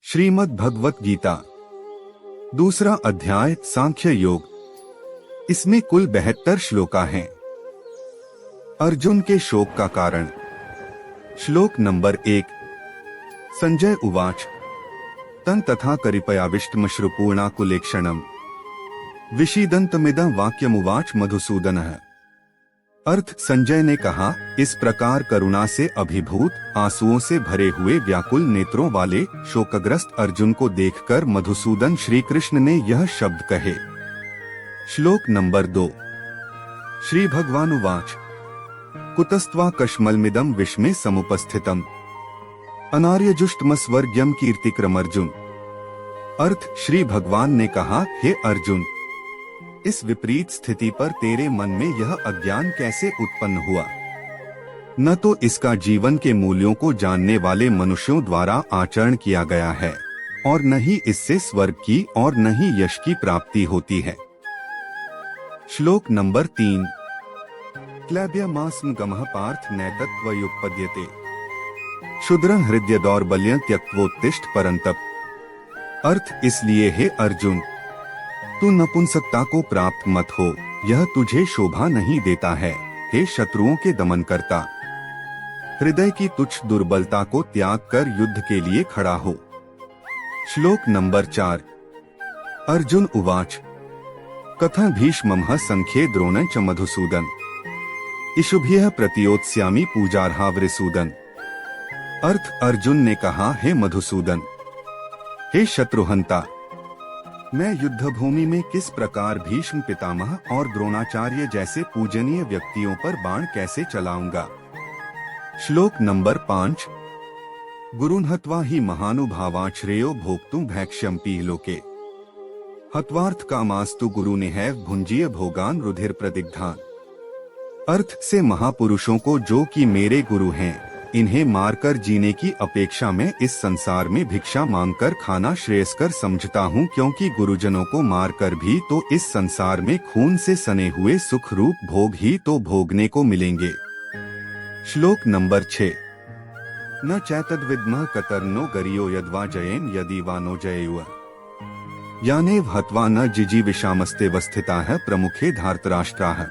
श्रीमद् भगवत गीता दूसरा अध्याय सांख्य योग। इसमें कुल 72 श्लोका हैं। अर्जुन के शोक का कारण। श्लोक नंबर 1। संजय उवाच तन तथा करिपयाविष्टमश्रुपूर्णा कुलेक्षणम विषीदन्तमिदं वाक्यमुवाच मधुसूदनः। अर्थ, संजय ने कहा, इस प्रकार करुणा से अभिभूत आंसुओं से भरे हुए व्याकुल नेत्रों वाले शोकग्रस्त अर्जुन को देखकर मधुसूदन श्री कृष्ण ने यह शब्द कहे। श्लोक नंबर 2। श्री भगवानुवाच कुतस्त्वा कश्मलमिदं विष्मे समुपस्थितम् अनार्यजुष्टमस्वर्ग्यं कीर्तिक्रम अर्जुन। अर्थ, श्री भगवान ने कहा, हे अर्जुन, इस विपरीत स्थिति पर तेरे मन में यह अज्ञान कैसे उत्पन्न हुआ? न तो इसका जीवन के मूल्यों को जानने वाले मनुष्यों द्वारा आचरण किया गया है और न ही इससे स्वर्ग की और न ही यश की प्राप्ति होती है। श्लोक नंबर 3। क्लैब्यमास्म गमः पार्थ नैतत्वयुपपद्यते क्षुद्रं हृदय दौर्बल्यं त्यक्त्वोत्तिष्ठ परन्तप। अर्थ, इसलिए हे अर्जुन, तू नपुंसकता को प्राप्त मत हो, यह तुझे शोभा नहीं देता है। हे शत्रुओं के दमन करता, हृदय की तुच्छ दुर्बलता को त्याग कर युद्ध के लिए खड़ा हो। श्लोक नंबर 4। अर्जुन उवाच कथं भीष्मं संख्ये द्रोणं च मधुसूदन इषुभ्यः प्रतियोत्स्यामि पूजार्हा वृसूदन। अर्थ, अर्जुन ने कहा, हे मधुसूदन, हे शत्रुहंता, मैं युद्ध भूमि में किस प्रकार भीष्म पितामह और द्रोणाचार्य जैसे पूजनीय व्यक्तियों पर बाण कैसे चलाऊंगा। श्लोक नंबर 5। गुरुन् हत्वा ही महानुभावान् श्रेयो भोक्तुं भैक्ष्यम्पि लोके हत्वार्थ कामास्तु गुरुनिहैव भुंजीय भोगान रुधिर प्रदिग्धान। अर्थ से महापुरुषों को जो कि मेरे गुरु हैं, इन्हें मारकर जीने की अपेक्षा में इस संसार में भिक्षा मांगकर खाना श्रेयस्कर समझता हूँ, क्योंकि गुरुजनों को मारकर भी तो इस संसार में खून से सने हुए सुख रूप भोग ही तो भोगने को मिलेंगे। श्लोक नंबर 6। न चैतद्विद्मः कतर्नो गरियो यद्वा जयेम यदि वा नो जयेयुः यानेव हत्वा न जिजीविषामस्ते वस्थिताः प्रमुखे धार्तराष्ट्राः।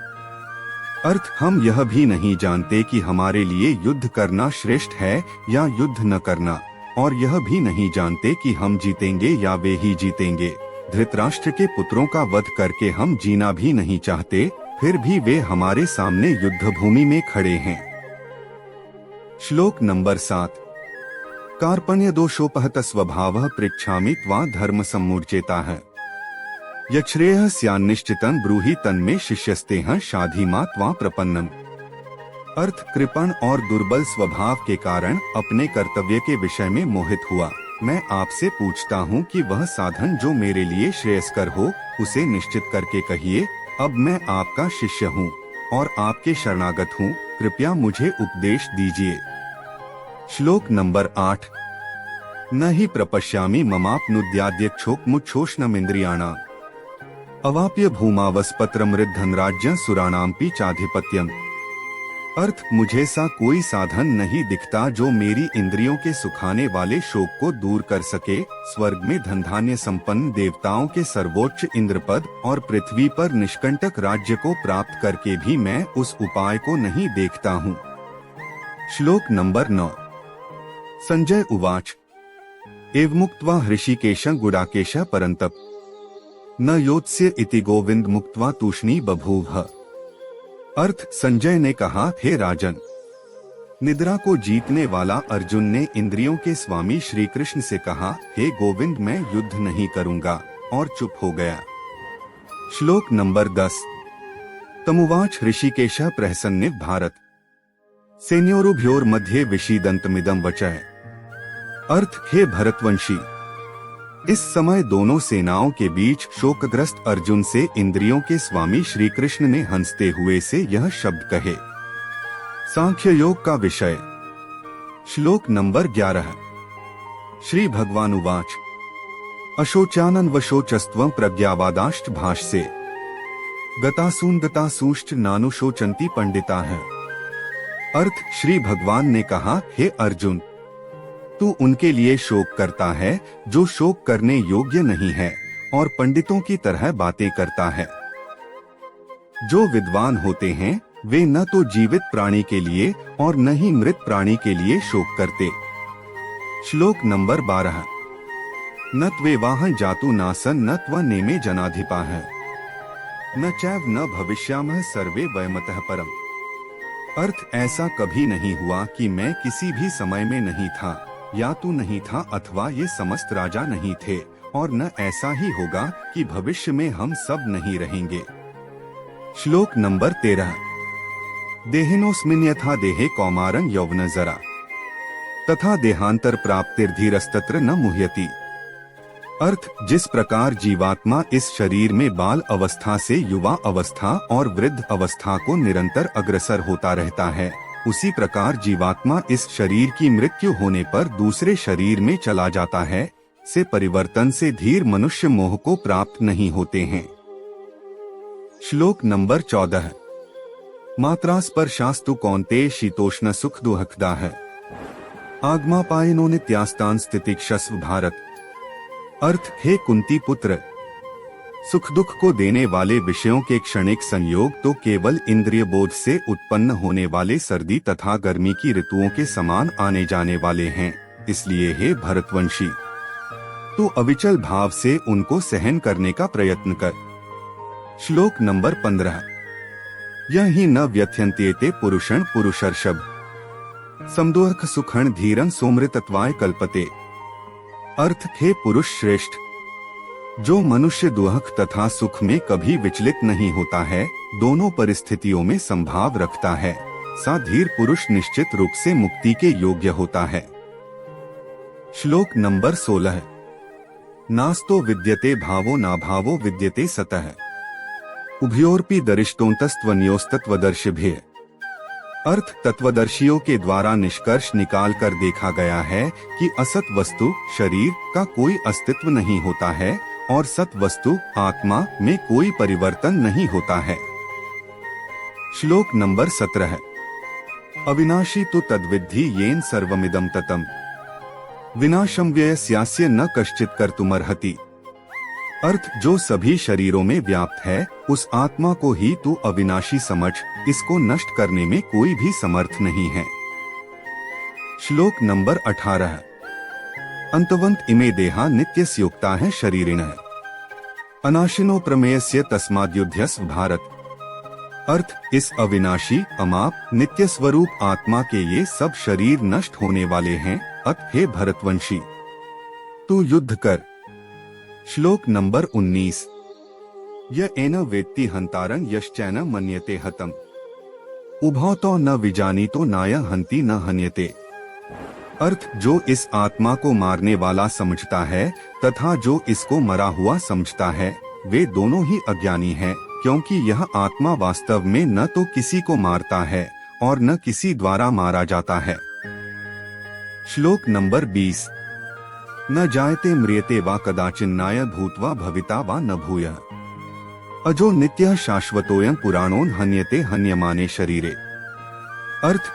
अर्थ, हम यह भी नहीं जानते कि हमारे लिए युद्ध करना श्रेष्ठ है या युद्ध न करना, और यह भी नहीं जानते कि हम जीतेंगे या वे ही जीतेंगे। धृतराष्ट्र के पुत्रों का वध करके हम जीना भी नहीं चाहते, फिर भी वे हमारे सामने युद्ध भूमि में खड़े हैं। श्लोक नंबर 7। कार्पण्य दोषोपहत स्वभावः पृच्छामि त्वा धर्म सम्मूर्छेताः यच्छ्रेयः स्यान्निश्चितं ब्रूहि तन्मे शिष्यस्तेह शाधीमा त्वा प्रपन्नम। अर्थ, कृपण और दुर्बल स्वभाव के कारण अपने कर्तव्य के विषय में मोहित हुआ मैं आपसे पूछता हूँ कि वह साधन जो मेरे लिए श्रेयस्कर हो, उसे निश्चित करके कहिए। अब मैं आपका शिष्य हूँ और आपके शरणागत हूँ, कृपया मुझे उपदेश दीजिए। श्लोक नंबर 8। न हि प्रपश्यामि ममाप्नुद्याद्य क्षोक्मुच्छोषणमिन्द्रियाणाम् अवाप्य भूमावस्पत्रम रिद्धन राज्य सुराणाम्पि चाधिपत्यम। अर्थ, मुझे सा कोई साधन नहीं दिखता जो मेरी इंद्रियों के सुखाने वाले शोक को दूर कर सके। स्वर्ग में धन धान्य संपन्न देवताओं के सर्वोच्च इंद्रपद और पृथ्वी पर निष्कंटक राज्य को प्राप्त करके भी मैं उस उपाय को नहीं देखता हूँ। श्लोक नंबर 9। संजय उवाच एवमुक्त्वा हृषिकेशं गुडाकेशः परन्तप न योत्स्य इति गोविंद मुक्त्वा तूष्णी बभूव। अर्थ, संजय ने कहा, हे राजन, निद्रा को जीतने वाला अर्जुन ने इंद्रियों के स्वामी श्री कृष्ण से कहा, हे गोविंद, मैं युद्ध नहीं करूंगा, और चुप हो गया। श्लोक नंबर 10। तमुवाच ऋषिकेशः प्रहसन्निव भारत सेन्योरुभयोर मध्ये विषीदन्तमिदं वचः। अर्थ, हे भरतवंशी, इस समय दोनों सेनाओं के बीच शोकग्रस्त अर्जुन से इंद्रियों के स्वामी श्री कृष्ण ने हंसते हुए से यह शब्द कहे। सांख्य योग का विषय। श्लोक नंबर 11। श्री भगवानुवाच अशोचानन वशोचस्त्वं प्रज्ञावादाश्च भाष्ये गतासून गतासूश्च नानुशोचन्ति पंडिताः। अर्थ, श्री भगवान ने कहा, हे अर्जुन, तू उनके लिए शोक करता है जो शोक करने योग्य नहीं है और पंडितों की तरह बातें करता है। जो विद्वान होते हैं वे न तो जीवित प्राणी के लिए और न ही मृत प्राणी के लिए शोक करते। श्लोक नंबर 12। न त्वेवाहं जातु नासन न त्व नेमे जनाधिपाः न चैव न भविष्यामः सर्वे वयमतः परम। अर्थ ऐसा कभी नहीं हुआ कि मैं किसी भी समय में नहीं था, या तू नहीं था अथवा ये समस्त राजा नहीं थे, और न ऐसा ही होगा कि भविष्य में हम सब नहीं रहेंगे। श्लोक नंबर 13। देहिनोस्मिन् यथा देहे कौमारं यौवन जरा तथा देहांतर प्राप्तिर्धीरस्तत्र न मुह्यति। अर्थ जिस प्रकार जीवात्मा इस शरीर में बाल अवस्था से युवा अवस्था और वृद्ध अवस्था को निरंतर अग्रसर होता रहता है, उसी प्रकार जीवात्मा इस शरीर की मृत्यु होने पर दूसरे शरीर में चला जाता है। से परिवर्तन से धीर मनुष्य मोह को प्राप्त नहीं होते हैं। श्लोक नंबर 14। मात्रा स्पर्शास्तु कौन्तेय शीतोष्ण सुख दुःखदाः आगमापायनो नित्यास्तान् स्थितिक्षस्व भारत। अर्थ हे कुंती पुत्र, सुख दुख को देने वाले विषयों के क्षणिक संयोग तो केवल इंद्रिय बोध से उत्पन्न होने वाले सर्दी तथा गर्मी की ऋतुओं के समान आने जाने वाले हैं। इसलिए हे भरतवंशी, तू अविचल भाव से उनको सहन करने का प्रयत्न कर। श्लोक नंबर 15। यही न व्यथ्यन्त्येते पुरुषं पुरुषर्षभ समदुःख सुखं धीरं सोमृतत्वाय कल्पते। अर्थ हे पुरुष श्रेष्ठ, जो मनुष्य दुःख तथा सुख में कभी विचलित नहीं होता है, दोनों परिस्थितियों में संभाव रखता है, सा धीर पुरुष निश्चित रूप से मुक्ति के योग्य होता है। श्लोक नंबर 16। नास्तो विद्यते भावो नाभावो विद्यते सतः उभयोरपि दरिष्टोन्तस्त्वन्योस्तत्वदर्शिभिः। अर्थ तत्वदर्शियों के द्वारा निष्कर्ष निकाल कर देखा गया है कि असत वस्तु शरीर का कोई अस्तित्व नहीं होता है और सत वस्तु आत्मा में कोई परिवर्तन नहीं होता है। श्लोक नंबर 17। अविनाशी तो तद्विद्धि येन सर्वमिदं ततम् विनाशं व्ययस्यास्य न कश्चित् कर्तुमर्हति। अर्थ जो सभी शरीरों में व्याप्त है उस आत्मा को ही तू अविनाशी समझ, इसको नष्ट करने में कोई भी समर्थ नहीं है। श्लोक नंबर 18। अंतवंत इमे देहा नित्यस्योक्ता है शरीरिणः अनाशिनो प्रमेयस्य तस्माद्युध्यस्व भारत। अर्थ इस अविनाशी अमाप नित्य स्वरूप आत्मा के ये सब शरीर नष्ट होने वाले हैं, अत हे भरतवंशी तू युद्ध कर। श्लोक नंबर 19। य एन वेत्ति हंतारं यश्चैन मन्यते हतम् उभौ तो न विजानीतो नाय हंति न हन्यते। अर्थ जो इस आत्मा को मारने वाला समझता है तथा जो इसको मरा हुआ समझता है, वे दोनों ही अज्ञानी हैं, क्योंकि यह आत्मा वास्तव में न तो किसी को मारता है और न किसी द्वारा मारा जाता है। श्लोक नंबर 20। न जायते म्रियते वा कदाचिन्नाय भूत्वा भविता वा न भूयः अजो नित्यः शाश्वतोऽयं पुराणो हन्यते हन्यमाने शरीरे। अर्थ